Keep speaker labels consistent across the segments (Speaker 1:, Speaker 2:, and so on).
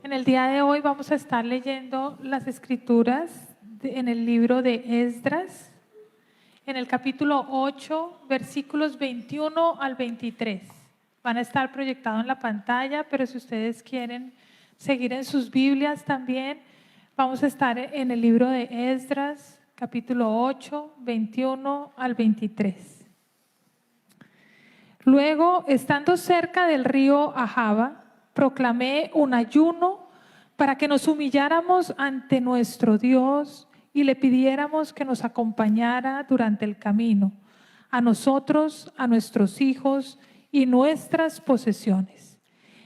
Speaker 1: En el día de hoy vamos a estar leyendo las escrituras en el libro de Esdras, en el capítulo 8, versículos 21 al 23. Van a estar proyectados en la pantalla, pero si ustedes quieren seguir en sus Biblias también, vamos a estar en el libro de Esdras, capítulo 8, 21 al 23. Luego, estando cerca del río Ahava, proclamé un ayuno para que nos humilláramos ante nuestro Dios y le pidiéramos que nos acompañara durante el camino, a nosotros, a nuestros hijos y nuestras posesiones.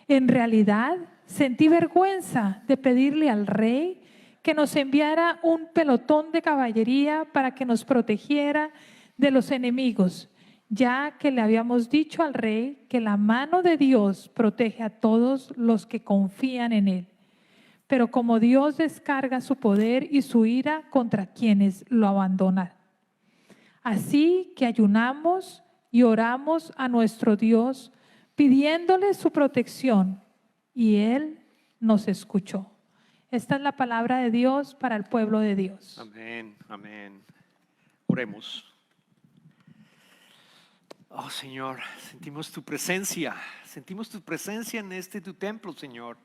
Speaker 1: En realidad, sentí vergüenza de pedirle al rey que nos enviara un pelotón de caballería para que nos protegiera de los enemigos, ya que le habíamos dicho al rey que la mano de Dios protege a todos los que confían en él. Pero como Dios descarga su poder y su ira contra quienes lo abandonan. Así que ayunamos y oramos a nuestro Dios pidiéndole su protección y Él nos escuchó. Esta es la palabra de Dios para el pueblo de Dios.
Speaker 2: Amén, amén. Oremos. Oh Señor, sentimos tu presencia en tu templo, Señor.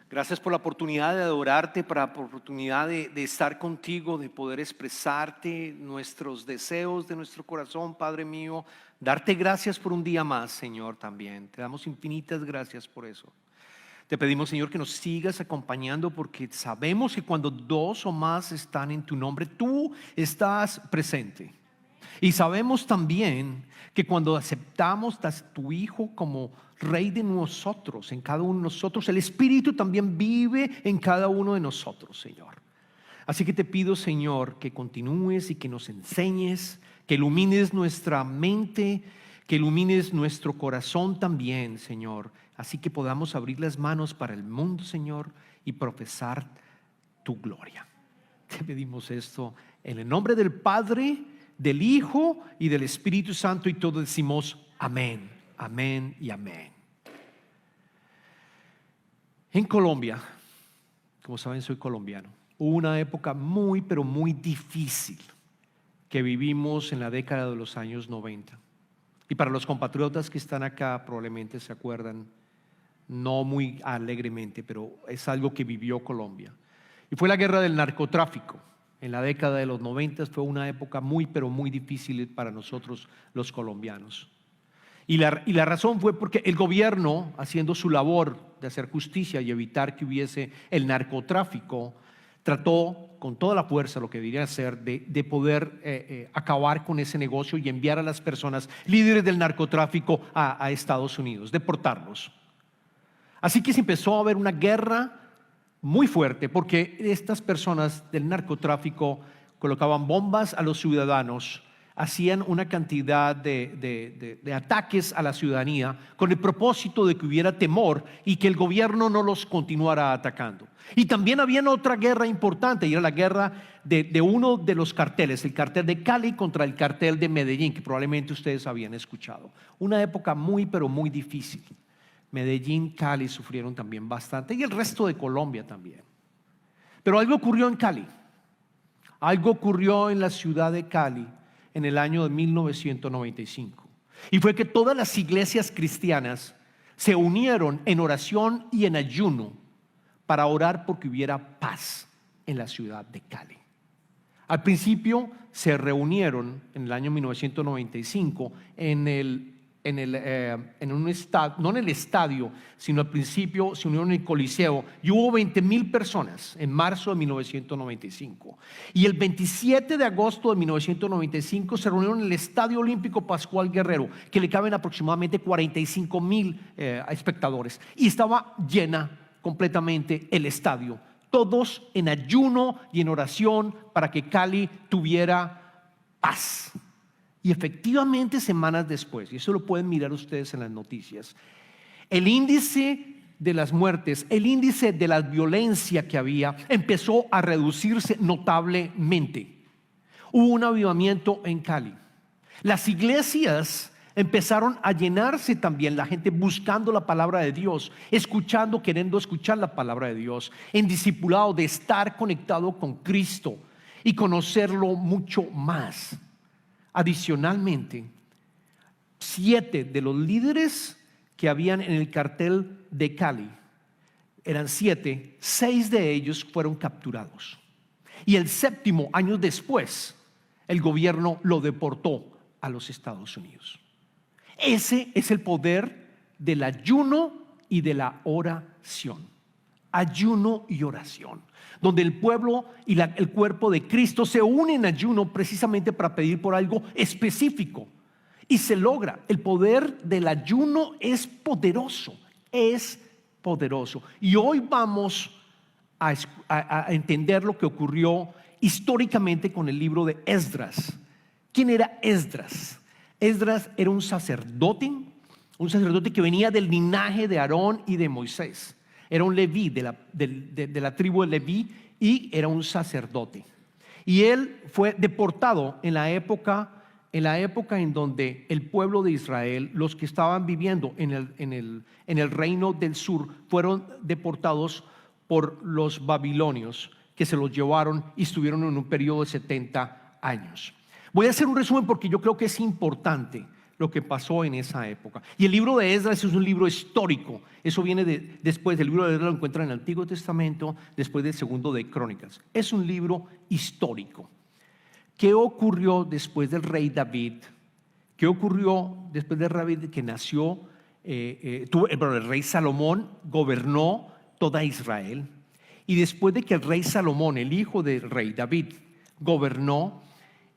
Speaker 2: Gracias por la oportunidad de adorarte, por la oportunidad de estar contigo, de poder expresarte nuestros deseos de nuestro corazón, Padre mío. Darte gracias por un día más, Señor, también. Te damos infinitas gracias por eso. Te pedimos, Señor, que nos sigas acompañando porque sabemos que cuando dos o más están en tu nombre, tú estás presente. Y sabemos también que cuando aceptamos a tu Hijo como Rey de nosotros, en cada uno de nosotros, el Espíritu también vive en cada uno de nosotros, Señor. Así que te pido, Señor, que continúes y que nos enseñes, que ilumines nuestra mente, que ilumines nuestro corazón también, Señor. Así que podamos abrir las manos para el mundo, Señor, y profesar tu gloria. Te pedimos esto en el nombre del Padre, del Hijo y del Espíritu Santo, y todos decimos amén, amén y amén. En Colombia, como saben, soy colombiano. Hubo una época muy, pero muy difícil que vivimos en la década de los años 90. Y para los compatriotas que están acá probablemente se acuerdan, no muy alegremente, pero es algo que vivió Colombia. Y fue la guerra del narcotráfico. En la década de los 90 fue una época muy, pero muy difícil para nosotros los colombianos. Y la razón fue porque el gobierno, haciendo su labor de hacer justicia y evitar que hubiese el narcotráfico, trató con toda la fuerza, lo que debería hacer, de poder acabar con ese negocio y enviar a las personas líderes del narcotráfico a Estados Unidos, deportarlos. Así que se empezó a haber una guerra muy fuerte porque estas personas del narcotráfico colocaban bombas a los ciudadanos, hacían una cantidad de ataques a la ciudadanía con el propósito de que hubiera temor y que el gobierno no los continuara atacando. Y también había otra guerra importante, y era la guerra de uno de los carteles, el cartel de Cali contra el cartel de Medellín, que probablemente ustedes habían escuchado. Una época muy, pero muy difícil. Medellín, Cali sufrieron también bastante, y el resto de Colombia también. Pero algo ocurrió en Cali, algo ocurrió en la ciudad de Cali en el año de 1995, y fue que todas las iglesias cristianas se unieron en oración y en ayuno para orar porque hubiera paz en la ciudad de Cali. Al principio se reunieron en el año 1995 en un estadio, no en el estadio, sino al principio se unieron en el Coliseo, y hubo 20,000 personas en marzo de 1995. Y el 27 de agosto de 1995 se reunieron en el Estadio Olímpico Pascual Guerrero, que le caben aproximadamente 45,000 espectadores, y estaba llena completamente el estadio, todos en ayuno y en oración para que Cali tuviera paz. Y efectivamente, semanas después, y eso lo pueden mirar ustedes en las noticias, el índice de las muertes, el índice de la violencia que había empezó a reducirse notablemente. Hubo un avivamiento en Cali. Las iglesias empezaron a llenarse también la gente buscando la palabra de Dios, escuchando, queriendo escuchar la palabra de Dios, en discipulado de estar conectado con Cristo y conocerlo mucho más. Adicionalmente, 7 de los líderes que habían en el cartel de Cali, eran 7, 6 de ellos fueron capturados. Y el 7º, años después, el gobierno lo deportó a los Estados Unidos. Ese es el poder del ayuno y de la oración. Ayuno y oración, donde el pueblo y el cuerpo de Cristo se unen en ayuno precisamente para pedir por algo específico. Y se logra. El poder del ayuno es poderoso, es poderoso. Y hoy vamos a entender lo que ocurrió históricamente con el libro de Esdras. ¿Quién era Esdras? Esdras era un sacerdote que venía del linaje de Aarón y de Moisés. Era un leví de la tribu de Leví y era un sacerdote. Y él fue deportado en la época en donde el pueblo de Israel, los que estaban viviendo en el reino del sur, fueron deportados por los babilonios, que se los llevaron y estuvieron en un periodo de 70 años. Voy a hacer un resumen porque yo creo que es importante lo que pasó en esa época. Y el libro de Esdras es un libro histórico. Eso viene después del libro de Esdras, lo encuentran en el Antiguo Testamento, después del segundo de Crónicas. Es un libro histórico. ¿Qué ocurrió después del rey David? ¿Qué ocurrió después del rey que nació? El rey Salomón gobernó toda Israel. Y después de que el rey Salomón, el hijo del rey David, gobernó,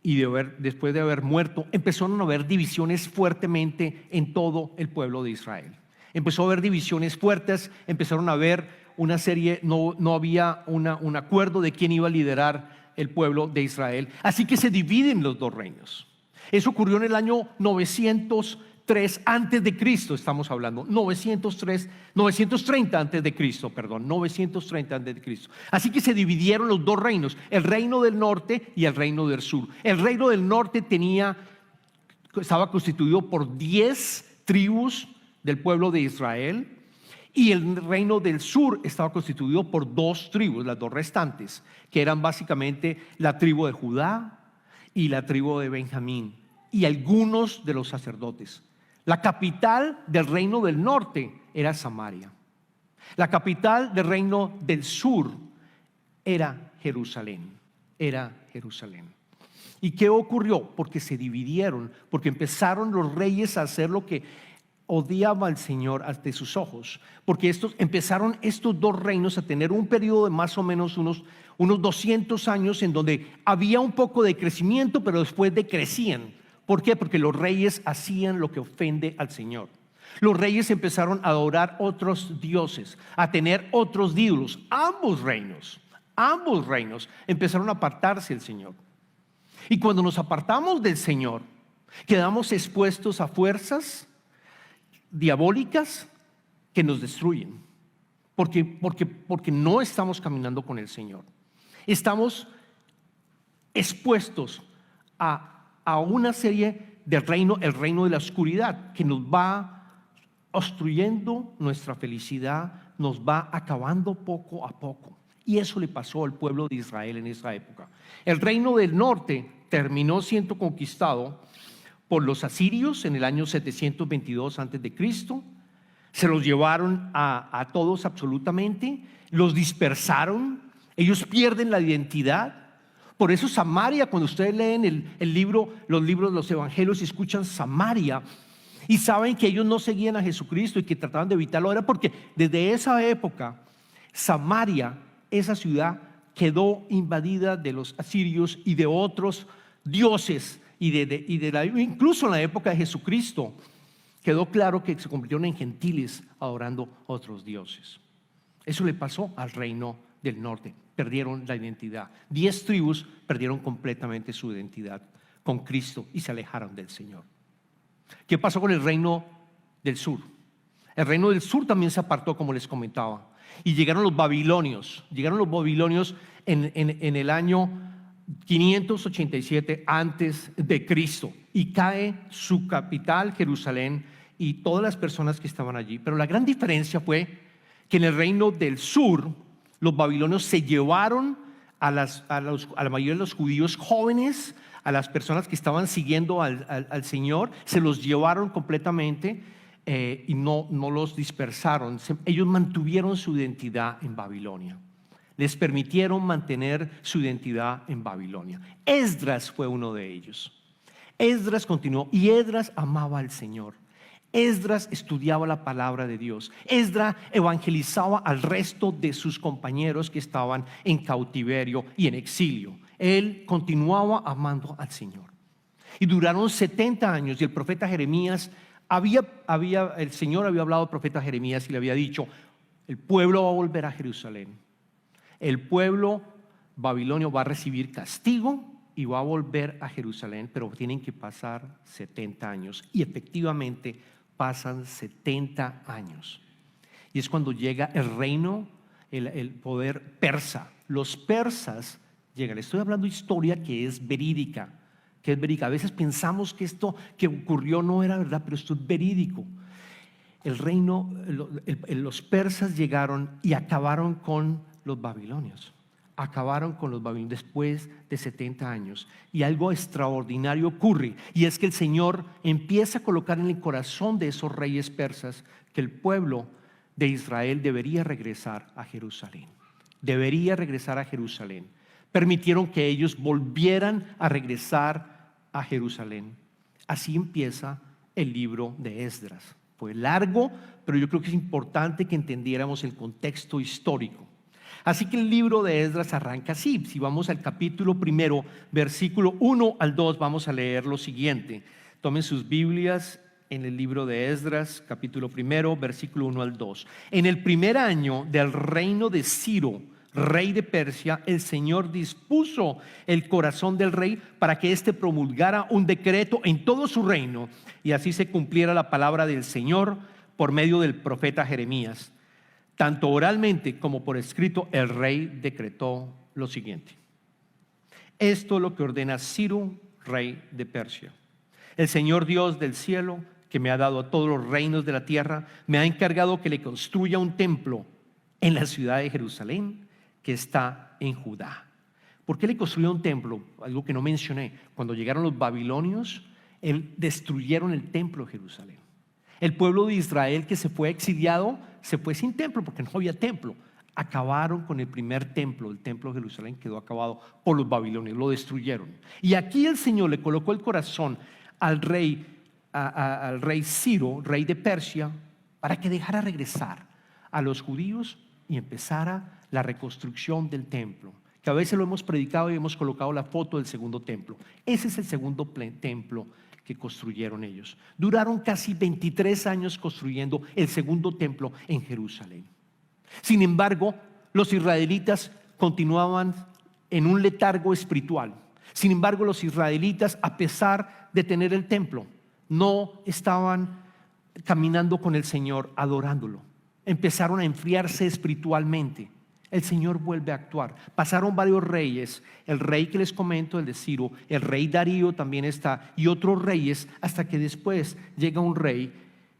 Speaker 2: y después de haber muerto, empezaron a haber divisiones fuertemente en todo el pueblo de Israel. Empezó a haber divisiones fuertes, empezaron a haber una serie, no había un acuerdo de quién iba a liderar el pueblo de Israel. Así que se dividen los dos reinos. Eso ocurrió en el año 903 antes de Cristo, estamos hablando, 930 antes de Cristo, perdón, 930 antes de Cristo. Así que se dividieron los dos reinos, el reino del norte y el reino del sur. El reino del norte estaba constituido por 10 tribus del pueblo de Israel, y el reino del sur estaba constituido por 2 tribus, las 2 restantes, que eran básicamente la tribu de Judá y la tribu de Benjamín, y algunos de los sacerdotes. La capital del reino del norte era Samaria. La capital del reino del sur era Jerusalén. ¿Y qué ocurrió? Porque se dividieron, porque empezaron los reyes a hacer lo que odiaba al Señor ante sus ojos, porque empezaron estos dos reinos a tener un periodo de más o menos unos 200 años en donde había un poco de crecimiento, pero después decrecían. ¿Por qué? Porque los reyes hacían lo que ofende al Señor. Los reyes empezaron a adorar otros dioses, a tener otros ídolos. Ambos reinos empezaron a apartarse del Señor. Y cuando nos apartamos del Señor, quedamos expuestos a fuerzas diabólicas que nos destruyen, porque no estamos caminando con el Señor. Estamos expuestos a una serie de el reino de la oscuridad, que nos va obstruyendo nuestra felicidad, nos va acabando poco a poco. Y eso le pasó al pueblo de Israel en esa época. El reino del norte terminó siendo conquistado por los asirios en el año 722 antes de Cristo. Se los llevaron a todos absolutamente, los dispersaron, ellos pierden la identidad. Por eso Samaria, cuando ustedes leen los libros de los evangelios y escuchan Samaria y saben que ellos no seguían a Jesucristo y que trataban de evitarlo, era porque desde esa época Samaria, esa ciudad, quedó invadida de los asirios y de otros dioses, incluso en la época de Jesucristo quedó claro que se convirtieron en gentiles adorando otros dioses. Eso le pasó al reino del norte. Perdieron la identidad. 10 tribus perdieron completamente su identidad con Cristo y se alejaron del Señor. ¿Qué pasó con el reino del sur? El reino del sur también se apartó, como les comentaba, y llegaron los babilonios. Llegaron los babilonios en el año 587 antes de Cristo, y cae su capital, Jerusalén, y todas las personas que estaban allí. Pero la gran diferencia fue que en el reino del sur los babilonios se llevaron a la mayoría de los judíos jóvenes, a las personas que estaban siguiendo al Señor, se los llevaron completamente y no los dispersaron. Ellos mantuvieron su identidad en Babilonia. Les permitieron mantener su identidad en Babilonia. Esdras fue uno de ellos. Esdras continuó, y Esdras amaba al Señor. Esdras estudiaba la palabra de Dios. Esdras evangelizaba al resto de sus compañeros que estaban en cautiverio y en exilio. Él continuaba amando al Señor. Y duraron 70 años, y el profeta Jeremías el Señor había hablado al profeta Jeremías y le había dicho: el pueblo va a volver a Jerusalén. El pueblo babilonio va a recibir castigo y va a volver a Jerusalén, pero tienen que pasar 70 años. Y efectivamente pasan 70 años. Y es cuando llega el reino, el poder persa. Los persas llegan. Estoy hablando de historia que es verídica. A veces pensamos que esto que ocurrió no era verdad, pero esto es verídico. Los persas llegaron y acabaron con los babilonios. Después de 70 años. Y algo extraordinario ocurre, y es que el Señor empieza a colocar en el corazón de esos reyes persas que el pueblo de Israel debería regresar a Jerusalén. Permitieron que ellos volvieran a regresar a Jerusalén. Así empieza el libro de Esdras. Fue largo, pero yo creo que es importante que entendiéramos el contexto histórico. Así que el libro de Esdras arranca así. Si vamos al capítulo 1, versículo 1 al 2, vamos a leer lo siguiente. Tomen sus Biblias en el libro de Esdras, capítulo 1, versículo 1 al 2. En el primer año del reino de Ciro, rey de Persia, el Señor dispuso el corazón del rey para que éste promulgara un decreto en todo su reino, y así se cumpliera la palabra del Señor por medio del profeta Jeremías. Tanto oralmente como por escrito, el rey decretó lo siguiente: esto es lo que ordena Ciro, rey de Persia. El Señor Dios del cielo, que me ha dado a todos los reinos de la tierra, me ha encargado que le construya un templo en la ciudad de Jerusalén, que está en Judá. ¿Por qué le construyó un templo? Algo que no mencioné. Cuando llegaron los babilonios, destruyeron el templo de Jerusalén. El pueblo de Israel que se fue exiliado, se fue sin templo porque no había templo. Acabaron con el primer templo. El templo de Jerusalén quedó acabado por los babilonios, lo destruyeron. Y aquí el Señor le colocó el corazón al rey Ciro, rey de Persia, para que dejara regresar a los judíos y empezara la reconstrucción del templo, que a veces lo hemos predicado y hemos colocado la foto del segundo templo. Ese es el segundo templo que construyeron ellos. Duraron casi 23 años construyendo el segundo templo en Jerusalén. Sin embargo, los israelitas continuaban en un letargo espiritual. Sin embargo, los israelitas, a pesar de tener el templo, no estaban caminando con el Señor, adorándolo. Empezaron a enfriarse espiritualmente. El Señor vuelve a actuar. Pasaron varios reyes, el rey que les comento, el de Ciro, el rey Darío también está, y otros reyes, hasta que después llega un rey.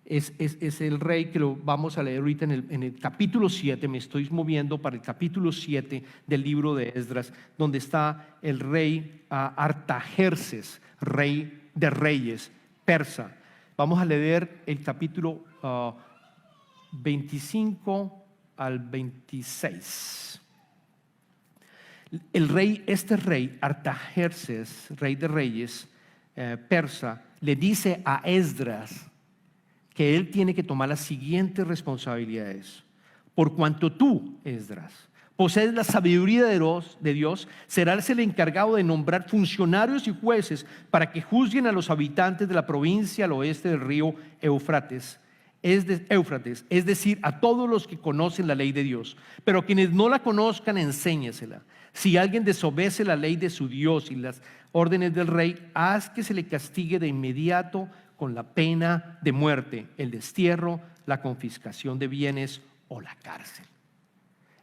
Speaker 2: Es el rey que lo vamos a leer ahorita en el capítulo 7. Me estoy moviendo para el capítulo 7 del libro de Esdras, donde está el rey Artajerjes, rey de reyes, persa. Vamos a leer el capítulo 25 al 26. Este rey Artajerjes, rey de reyes, persa, le dice a Esdras que él tiene que tomar las siguientes responsabilidades. Por cuanto tú, Esdras, posees la sabiduría de Dios, serás el encargado de nombrar funcionarios y jueces para que juzguen a los habitantes de la provincia al oeste del río Éufrates, es decir, a todos los que conocen la ley de Dios. Pero a quienes no la conozcan, enséñasela. Si alguien desobedece la ley de su Dios y las órdenes del rey, haz que se le castigue de inmediato con la pena de muerte, el destierro, la confiscación de bienes o la cárcel.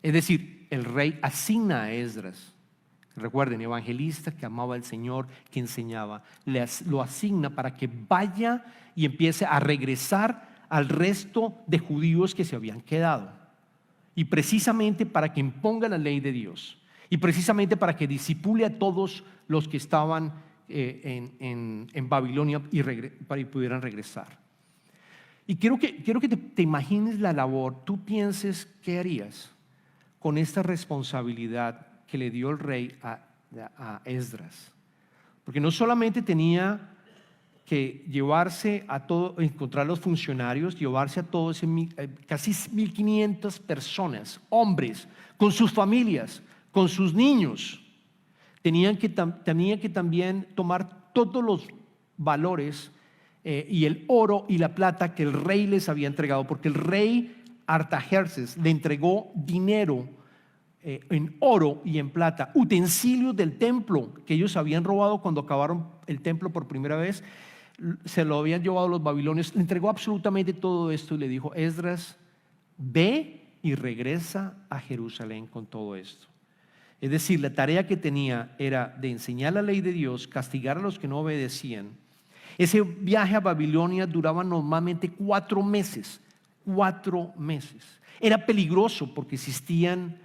Speaker 2: Es decir, el rey asigna a Esdras. Recuerden, evangelista que amaba al Señor, que enseñaba, lo asigna para que vaya y empiece a regresar al resto de judíos que se habían quedado. Y precisamente para que imponga la ley de Dios. Y precisamente para que disipule a todos los que estaban en Babilonia y pudieran regresar. Y quiero que te imagines la labor. Tú pienses qué harías con esta responsabilidad que le dio el rey a Esdras. Porque no solamente tenía que llevarse a todo, encontrar los funcionarios, llevarse a todos, casi 1,500 personas, hombres, con sus familias, con sus niños. Tenía que también tomar todos los valores y el oro y la plata que el rey les había entregado, porque el rey Artajerjes le entregó dinero en oro y en plata, utensilios del templo que ellos habían robado cuando acabaron el templo por primera vez. Se lo habían llevado los babilonios. Le entregó absolutamente todo esto y le dijo: Esdras, ve y regresa a Jerusalén con todo esto. Es decir, la tarea que tenía era de enseñar la ley de Dios, castigar a los que no obedecían. Ese viaje a Babilonia duraba normalmente 4 meses. 4 meses. Era peligroso porque existían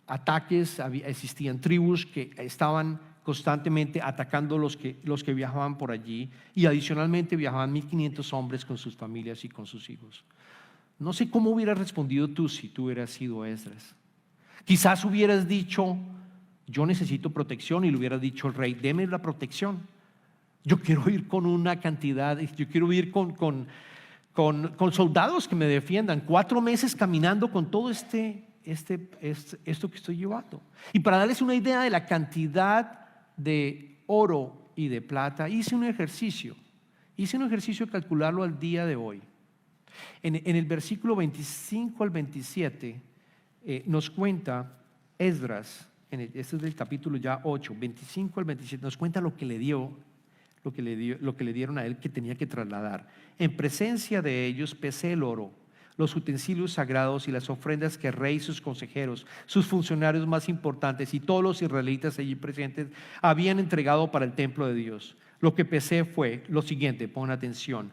Speaker 2: ataques, existían tribus que estaban constantemente atacando los que viajaban por allí, y adicionalmente viajaban 1,500 hombres con sus familias y con sus hijos. No sé cómo hubieras respondido tú si tú hubieras sido Esdras. Quizás hubieras dicho: yo necesito protección, y le hubieras dicho al rey: deme la protección. Yo quiero ir con una cantidad, yo quiero ir con soldados que me defiendan. 4 meses caminando con todo esto que estoy llevando. Y para darles una idea de la cantidad de oro y de plata, hice un ejercicio de calcularlo al día de hoy. En el versículo 25 al 27 nos cuenta Esdras, este es del capítulo ya 8, 25 al 27, nos cuenta lo que le dieron a él, que tenía que trasladar. En presencia de ellos pesé el oro, los utensilios sagrados y las ofrendas que el rey y sus consejeros, sus funcionarios más importantes y todos los israelitas allí presentes habían entregado para el templo de Dios. Lo que pesé fue lo siguiente, pon atención: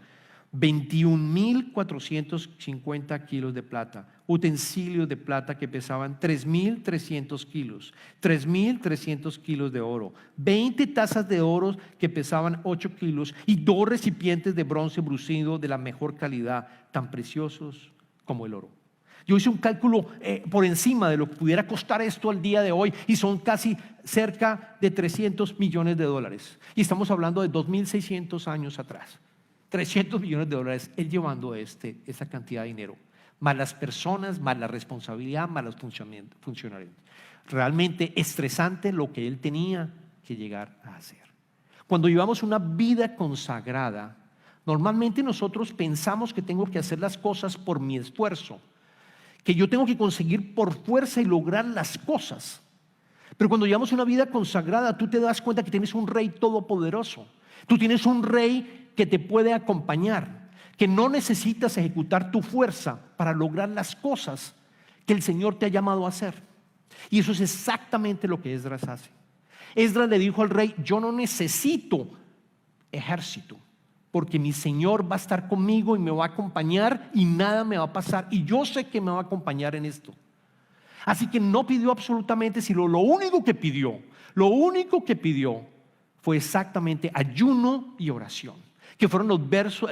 Speaker 2: 21,450 kilos de plata, utensilios de plata que pesaban 3,300 kilos, 3,300 kilos de oro, 20 tazas de oro que pesaban 8 kilos y 2 recipientes de bronce brucido de la mejor calidad, tan preciosos como el oro. Yo hice un cálculo por encima de lo que pudiera costar esto al día de hoy, y son casi cerca de $300 millones. Y estamos hablando de 2,600 años atrás. $300 millones, él llevando esa cantidad de dinero, más las personas, más la responsabilidad, más los funcionarios. Realmente estresante lo que él tenía que llegar a hacer. Cuando llevamos una vida consagrada, normalmente nosotros pensamos que tengo que hacer las cosas por mi esfuerzo, que yo tengo que conseguir por fuerza y lograr las cosas. Pero cuando llevamos una vida consagrada, tú te das cuenta que tienes un rey todopoderoso. Tú tienes un rey que te puede acompañar, que no necesitas ejecutar tu fuerza para lograr las cosas que el Señor te ha llamado a hacer. Y eso es exactamente lo que Esdras hace. Esdras le dijo al rey: yo no necesito ejército, porque mi Señor va a estar conmigo y me va a acompañar y nada me va a pasar, y yo sé que me va a acompañar en esto. Así que no pidió absolutamente, sino lo único que pidió fue exactamente ayuno y oración, que fueron el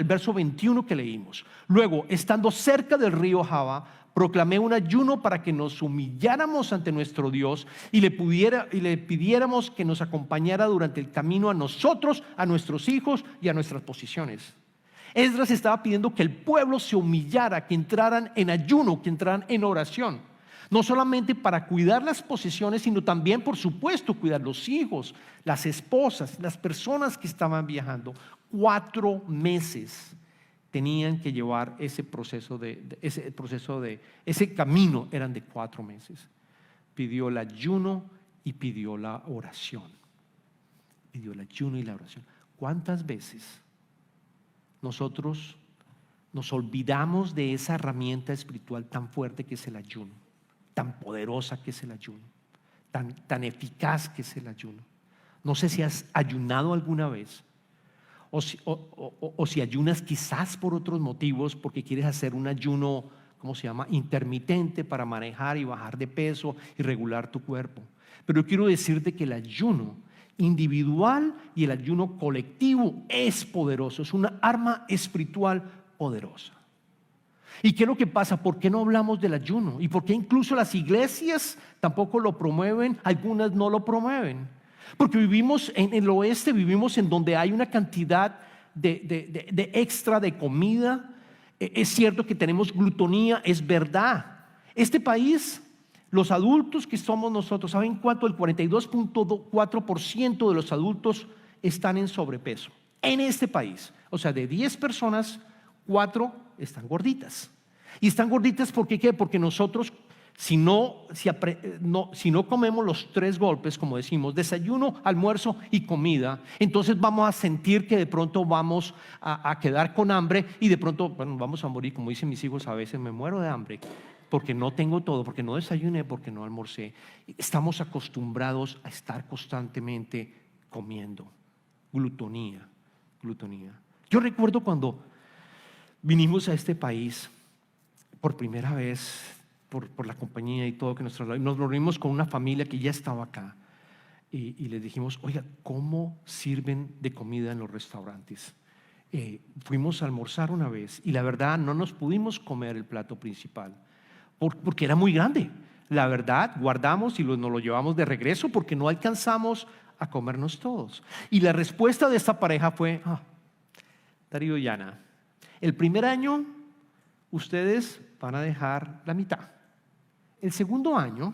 Speaker 2: verso 21 que leímos. Luego, estando cerca del río Ahava, proclamé un ayuno para que nos humilláramos ante nuestro Dios y le pidiéramos que nos acompañara durante el camino a nosotros, a nuestros hijos y a nuestras posiciones. Esdras estaba pidiendo que el pueblo se humillara, que entraran en ayuno, que entraran en oración. No solamente para cuidar las posesiones, sino también, por supuesto, cuidar los hijos, las esposas, las personas que estaban viajando. 4 meses tenían que llevar ese camino, eran de 4 meses. Pidió el ayuno y pidió la oración. Pidió el ayuno y la oración. ¿Cuántas veces nosotros nos olvidamos de esa herramienta espiritual tan fuerte que es el ayuno, tan poderosa que es el ayuno, tan eficaz que es el ayuno. No sé si has ayunado alguna vez o si ayunas quizás por otros motivos, porque quieres hacer un ayuno, ¿cómo se llama? Intermitente, para manejar y bajar de peso y regular tu cuerpo. Pero yo quiero decirte que el ayuno individual y el ayuno colectivo es poderoso, es una arma espiritual poderosa. ¿Y qué es lo que pasa? ¿Por qué no hablamos del ayuno? ¿Y por qué incluso las iglesias tampoco lo promueven? Algunas no lo promueven. Porque vivimos en el oeste, vivimos en donde hay una cantidad de extra de comida. Es cierto que tenemos glutonía, es verdad. Este país, los adultos que somos nosotros, ¿saben cuánto? El 42.4% de los adultos están en sobrepeso en este país. O sea, de 10 personas, 4 están gorditas. Y están gorditas porque ¿qué? Porque nosotros, si no comemos los 3 golpes, como decimos, desayuno, almuerzo y comida, entonces vamos a sentir que de pronto vamos a quedar con hambre y de pronto, bueno, vamos a morir. Como dicen mis hijos, a veces me muero de hambre porque no tengo todo, porque no desayuné, porque no almorcé. Estamos acostumbrados a estar constantemente comiendo. Glutonía. Yo recuerdo cuando vinimos a este país por primera vez, por la compañía y todo que nos reunimos con una familia que ya estaba acá y les dijimos, oiga, ¿cómo sirven de comida en los restaurantes? Fuimos a almorzar una vez y la verdad no nos pudimos comer el plato principal porque era muy grande. La verdad, guardamos y nos lo llevamos de regreso porque no alcanzamos a comernos todos. Y la respuesta de esta pareja fue, Darío y Ana, el primer año ustedes van a dejar la mitad. El segundo año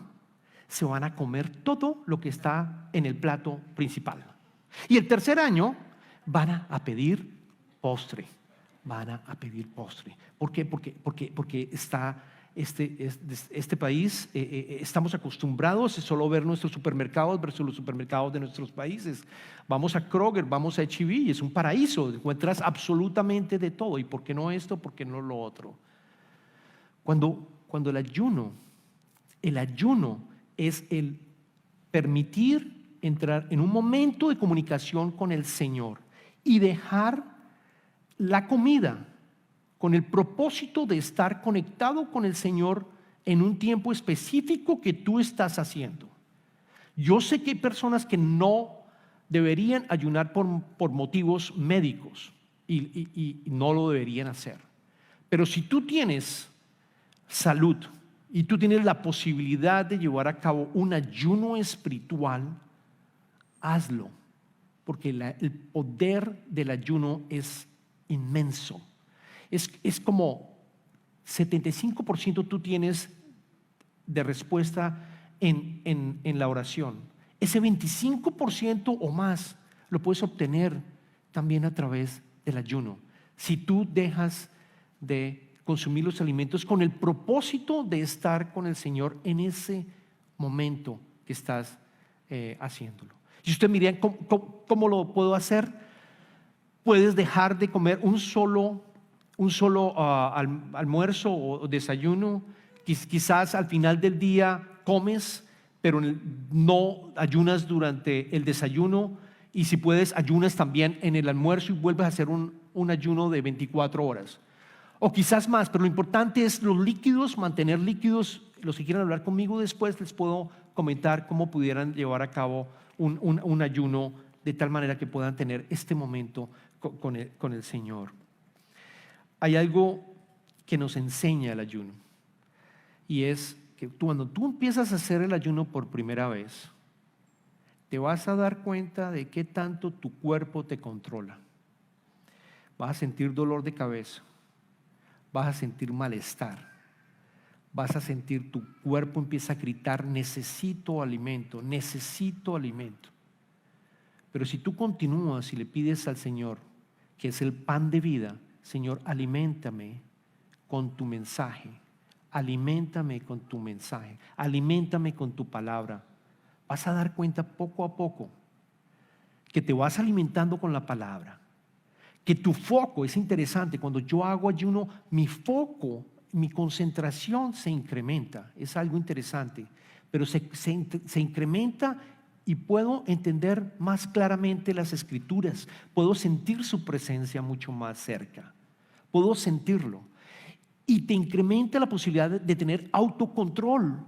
Speaker 2: se van a comer todo lo que está en el plato principal. Y el tercer año van a pedir postre. ¿Por qué? Porque está este país, estamos acostumbrados a solo ver nuestros supermercados versus los supermercados de nuestros países. Vamos a Kroger, vamos a H-E-B y es un paraíso, encuentras absolutamente de todo. ¿Y por qué no esto? ¿Por qué no lo otro? Cuando el ayuno es el permitir entrar en un momento de comunicación con el Señor y dejar la comida con el propósito de estar conectado con el Señor en un tiempo específico que tú estás haciendo. Yo sé que hay personas que no deberían ayunar por motivos médicos y no lo deberían hacer. Pero si tú tienes salud y tú tienes la posibilidad de llevar a cabo un ayuno espiritual, hazlo, porque el poder del ayuno es inmenso. Es como 75% tú tienes de respuesta en la oración. Ese 25% o más lo puedes obtener también a través del ayuno. Si tú dejas de consumir los alimentos con el propósito de estar con el Señor en ese momento que estás haciéndolo. Y usted me dirá, ¿cómo lo puedo hacer? Puedes dejar de comer un solo almuerzo o desayuno. Quizás al final del día comes, pero no ayunas durante el desayuno, y si puedes ayunas también en el almuerzo y vuelves a hacer un ayuno de 24 horas o quizás más. Pero lo importante es los líquidos, mantener líquidos. Los que quieran hablar conmigo después les puedo comentar cómo pudieran llevar a cabo un ayuno de tal manera que puedan tener este momento con el Señor. Hay algo que nos enseña el ayuno, y es que cuando tú empiezas a hacer el ayuno por primera vez, te vas a dar cuenta de qué tanto tu cuerpo te controla. Vas a sentir dolor de cabeza, vas a sentir malestar, vas a sentir tu cuerpo empieza a gritar, necesito alimento. Pero si tú continúas y le pides al Señor, que es el pan de vida, Señor, aliméntame con tu mensaje, aliméntame con tu palabra, vas a dar cuenta poco a poco que te vas alimentando con la palabra, que tu foco, es interesante, cuando yo hago ayuno, mi foco, mi concentración se incrementa. Es algo interesante, pero se incrementa y puedo entender más claramente las Escrituras, puedo sentir su presencia mucho más cerca, puedo sentirlo. Y te incrementa la posibilidad de tener autocontrol.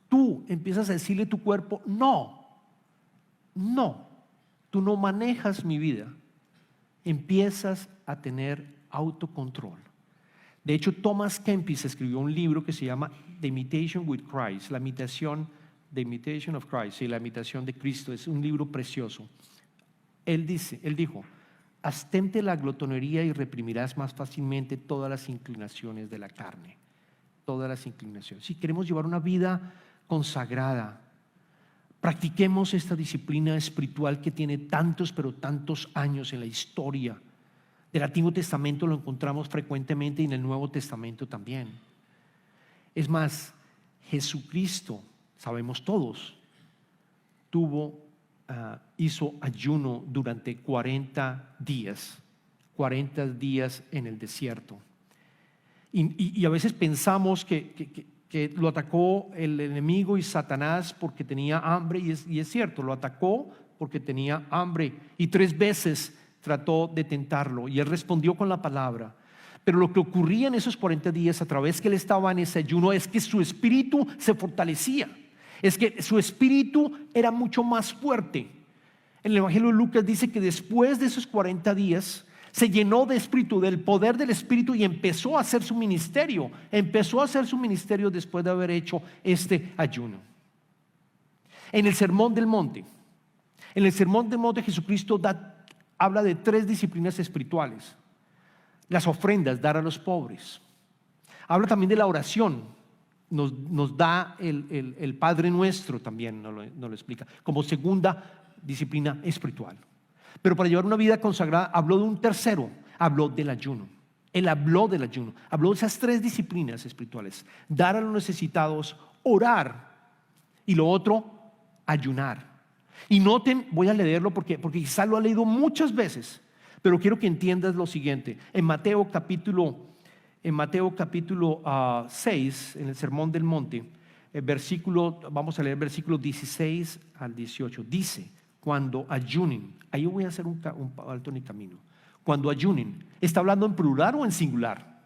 Speaker 2: Tú empiezas a decirle a tu cuerpo, no, tú no manejas mi vida. Empiezas a tener autocontrol. De hecho, Thomas Kempis escribió un libro que se llama The Imitation with Christ, la imitación, The Imitation of Christ, y la imitación de Cristo. Es un libro precioso. Él dijo, abstente la glotonería y reprimirás más fácilmente todas las inclinaciones de la carne. Todas las inclinaciones. Si queremos llevar una vida consagrada, practiquemos esta disciplina espiritual que tiene tantos, pero tantos años en la historia. Del Antiguo Testamento lo encontramos frecuentemente y en el Nuevo Testamento también. Es más, Jesucristo, sabemos todos, hizo ayuno durante 40 días en el desierto. Y a veces pensamos que lo atacó el enemigo y Satanás porque tenía hambre, y es cierto, lo atacó porque tenía hambre, y 3 veces trató de tentarlo y él respondió con la palabra. Pero lo que ocurría en esos 40 días a través que él estaba en ese ayuno es que su espíritu se fortalecía, es que su espíritu era mucho más fuerte. En el Evangelio de Lucas dice que después de esos 40 días se llenó de espíritu, del poder del espíritu, y empezó a hacer su ministerio. Después de haber hecho este ayuno. En el Sermón del Monte Jesucristo habla de 3 disciplinas espirituales. Las ofrendas, dar a los pobres. Habla también de la oración. Nos da el Padre Nuestro también, nos lo explica, como segunda disciplina espiritual. Pero para llevar una vida consagrada habló de un tercero, habló del ayuno. Él habló del ayuno, habló de esas 3 disciplinas espirituales: dar a los necesitados, orar, y lo otro, ayunar. Y noten, voy a leerlo porque quizás lo ha leído muchas veces, pero quiero que entiendas lo siguiente. En Mateo capítulo 6, en el Sermón del Monte, vamos a leer versículos 16 al 18. Dice: cuando ayunen, ahí voy a hacer un alto en el camino. Cuando ayunen, ¿está hablando en plural o en singular?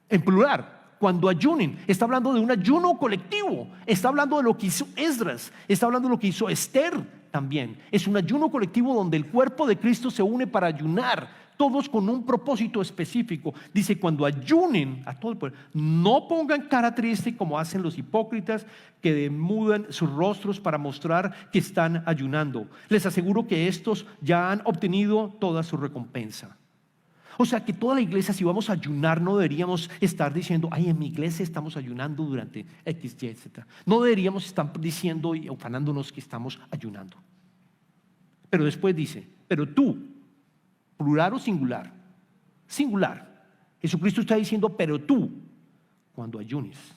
Speaker 2: En plural. Cuando ayunen, está hablando de un ayuno colectivo, está hablando de lo que hizo Esdras, está hablando de lo que hizo Esther también. Es un ayuno colectivo donde el cuerpo de Cristo se une para ayunar, todos con un propósito específico. Dice: cuando ayunen, a todo el pueblo, no pongan cara triste como hacen los hipócritas, que demudan sus rostros para mostrar que están ayunando. Les aseguro que estos ya han obtenido toda su recompensa. O sea que toda la iglesia, si vamos a ayunar, no deberíamos estar diciendo: ay, en mi iglesia estamos ayunando durante X, Y, Z. No deberíamos estar diciendo y ufanándonos que estamos ayunando. Pero después dice: pero tú, plural o singular. Singular. Jesucristo está diciendo: pero tú, cuando ayunes,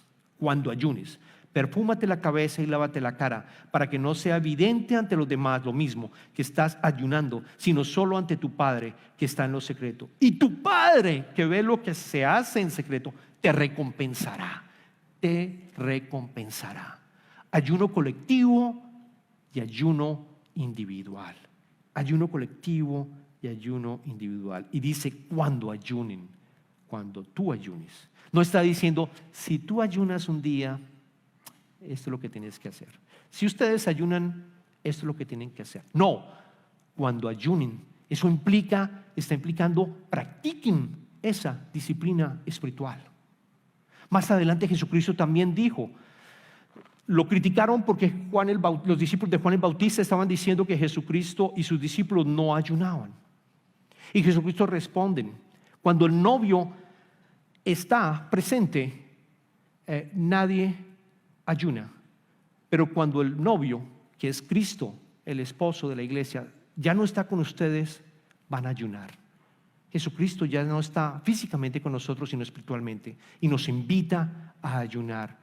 Speaker 2: perfúmate la cabeza y lávate la cara, para que no sea evidente ante los demás lo mismo que estás ayunando, sino solo ante tu Padre que está en lo secreto. Y tu Padre, que ve lo que se hace en secreto, te recompensará. Te recompensará. Ayuno colectivo y ayuno individual. Ayuno colectivo y ayuno individual. Y dice: cuando ayunen, cuando tú ayunes. No está diciendo: si tú ayunas un día, esto es lo que tienes que hacer. Si ustedes ayunan, esto es lo que tienen que hacer. No, cuando ayunen, eso está implicando practiquen esa disciplina espiritual. Más adelante Jesucristo también dijo, lo criticaron porque los discípulos de Juan el Bautista estaban diciendo que Jesucristo y sus discípulos no ayunaban. Y Jesucristo responde: cuando el novio está presente, nadie ayuna. Pero cuando el novio, que es Cristo, el esposo de la iglesia, ya no está con ustedes, van a ayunar. Jesucristo ya no está físicamente con nosotros, sino espiritualmente, y nos invita a ayunar,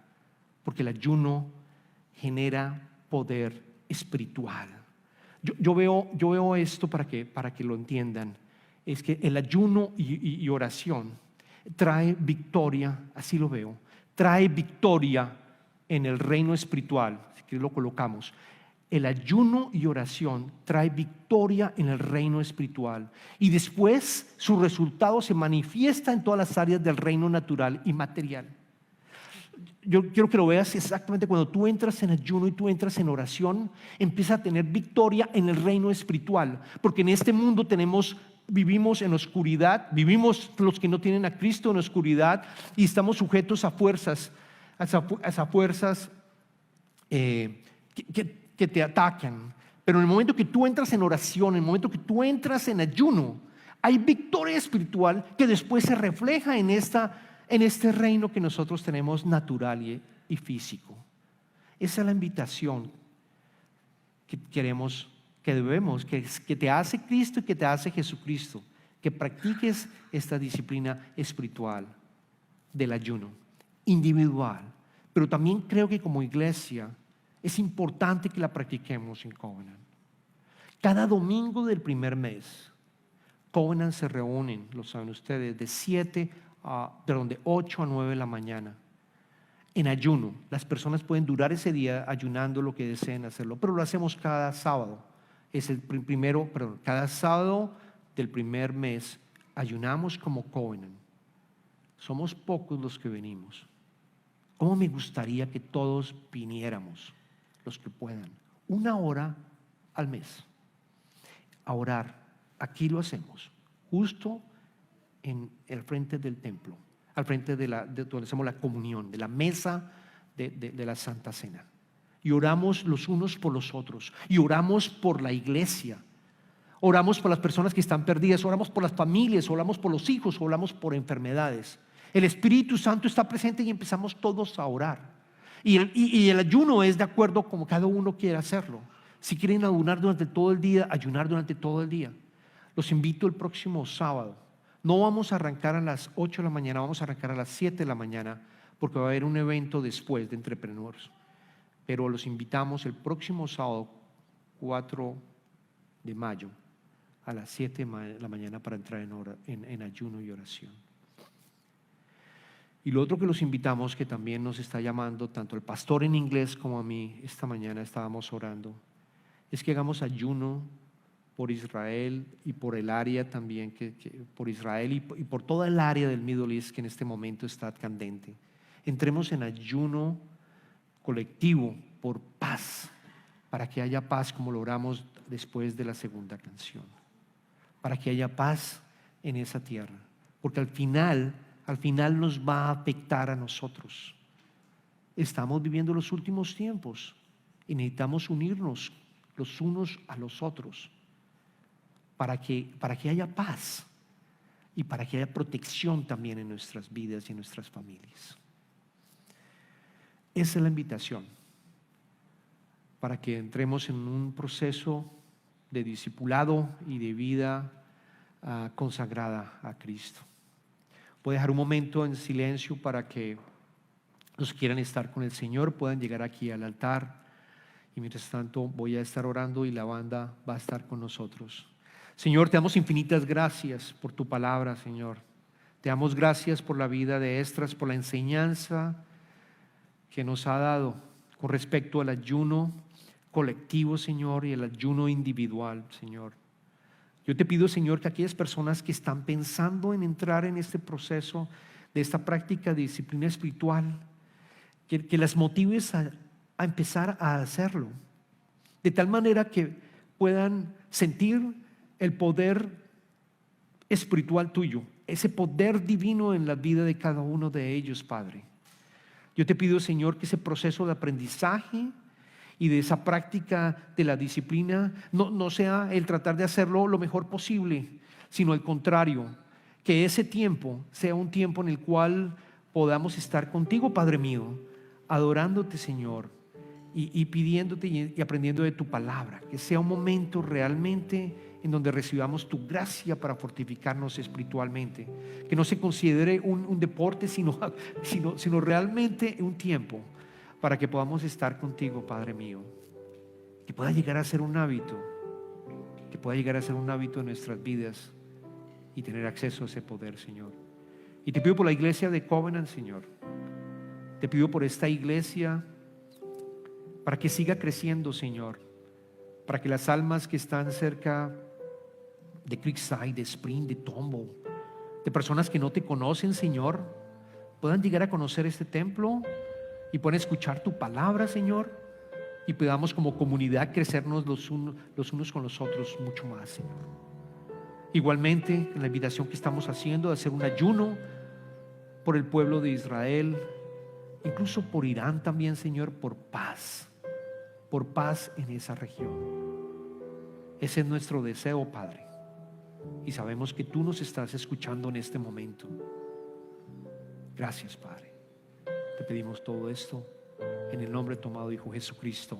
Speaker 2: porque el ayuno genera poder espiritual. Yo veo esto para que lo entiendan. Es que el ayuno y oración trae victoria, así lo veo, trae victoria en el reino espiritual, si quieres lo colocamos, el ayuno y oración trae victoria en el reino espiritual y después su resultado se manifiesta en todas las áreas del reino natural y material. Yo quiero que lo veas exactamente cuando tú entras en ayuno y tú entras en oración, empiezas a tener victoria en el reino espiritual, porque en este mundo vivimos en oscuridad, vivimos los que no tienen a Cristo en oscuridad y estamos sujetos a fuerzas, que te atacan. Pero en el momento que tú entras en oración, en el momento que tú entras en ayuno, hay victoria espiritual que después se refleja en este reino que nosotros tenemos natural y físico. Esa es la invitación que queremos, que debemos, que te hace Cristo y que te hace Jesucristo, que practiques esta disciplina espiritual del ayuno individual, pero también creo que como iglesia es importante que la practiquemos en Covenant. Cada domingo del primer mes, Covenant se reúnen, lo saben ustedes, de 8 a 9 de la mañana en ayuno. Las personas pueden durar ese día ayunando lo que deseen hacerlo, pero lo hacemos cada sábado. Es cada sábado del primer mes ayunamos como Covenant. Somos pocos los que venimos. ¿Cómo me gustaría que todos viniéramos, los que puedan, 1 hora al mes a orar? Aquí lo hacemos, justo en el frente del templo, al frente de donde hacemos la comunión, de la mesa de la Santa Cena. Y oramos los unos por los otros, y oramos por la iglesia, oramos por las personas que están perdidas, oramos por las familias, oramos por los hijos, oramos por enfermedades. El Espíritu Santo está presente y empezamos todos a orar. Y el ayuno es de acuerdo como cada uno quiera hacerlo. Si quieren ayunar durante todo el día, ayunar durante todo el día. Los invito el próximo sábado. No vamos a arrancar a las 8 de la mañana, vamos a arrancar a las 7 de la mañana, porque va a haber un evento después de Entrepreneurs. Pero los invitamos el próximo sábado, 4 de mayo, a las 7 de la mañana para entrar en ayuno y oración. Y lo otro que los invitamos, que también nos está llamando tanto el pastor en inglés como a mí, esta mañana estábamos orando, es que hagamos ayuno por Israel y por el área también, por Israel y por toda el área del Middle East que en este momento está candente. Entremos en ayuno colectivo por paz, para que haya paz, como lo oramos después de la segunda canción, para que haya paz en esa tierra, porque al final nos va a afectar a nosotros. Estamos viviendo los últimos tiempos y necesitamos unirnos los unos a los otros para que haya paz y para que haya protección también en nuestras vidas y en nuestras familias. Esa es la invitación para que entremos en un proceso de discipulado y de vida consagrada a Cristo. Voy a dejar un momento en silencio para que los que quieran estar con el Señor puedan llegar aquí al altar, y mientras tanto voy a estar orando y la banda va a estar con nosotros. Señor, te damos infinitas gracias por tu palabra, Señor. Te damos gracias por la vida de Esdras, por la enseñanza que nos ha dado con respecto al ayuno colectivo, Señor, y el ayuno individual, Señor. Yo te pido, Señor, que aquellas personas que están pensando en entrar en este proceso de esta práctica de disciplina espiritual, que las motives a empezar a hacerlo, de tal manera que puedan sentir el poder espiritual tuyo, ese poder divino en la vida de cada uno de ellos, Padre. Yo te pido, Señor, que ese proceso de aprendizaje y de esa práctica de la disciplina no sea el tratar de hacerlo lo mejor posible, sino al contrario, que ese tiempo sea un tiempo en el cual podamos estar contigo, Padre mío, adorándote, Señor, y pidiéndote y aprendiendo de tu palabra, que sea un momento realmente en donde recibamos tu gracia para fortificarnos espiritualmente, que no se considere un deporte, sino realmente un tiempo para que podamos estar contigo, Padre mío, que pueda llegar a ser un hábito, en nuestras vidas y tener acceso a ese poder, Señor. Y te pido por la iglesia de Covenant, Señor. Te pido por esta iglesia para que siga creciendo, Señor, para que las almas que están cerca de Creekside, de Spring, de Tomball, de personas que no te conocen, Señor, puedan llegar a conocer este templo y puedan escuchar tu palabra, Señor, y podamos como comunidad crecernos los unos con los otros mucho más, Señor. Igualmente, en la invitación que estamos haciendo de hacer un ayuno por el pueblo de Israel, incluso por Irán también, Señor, por paz en esa región. Ese es nuestro deseo, Padre, y sabemos que tú nos estás escuchando en este momento. Gracias, Padre. Te pedimos todo esto en el nombre de tu amado Hijo Jesucristo.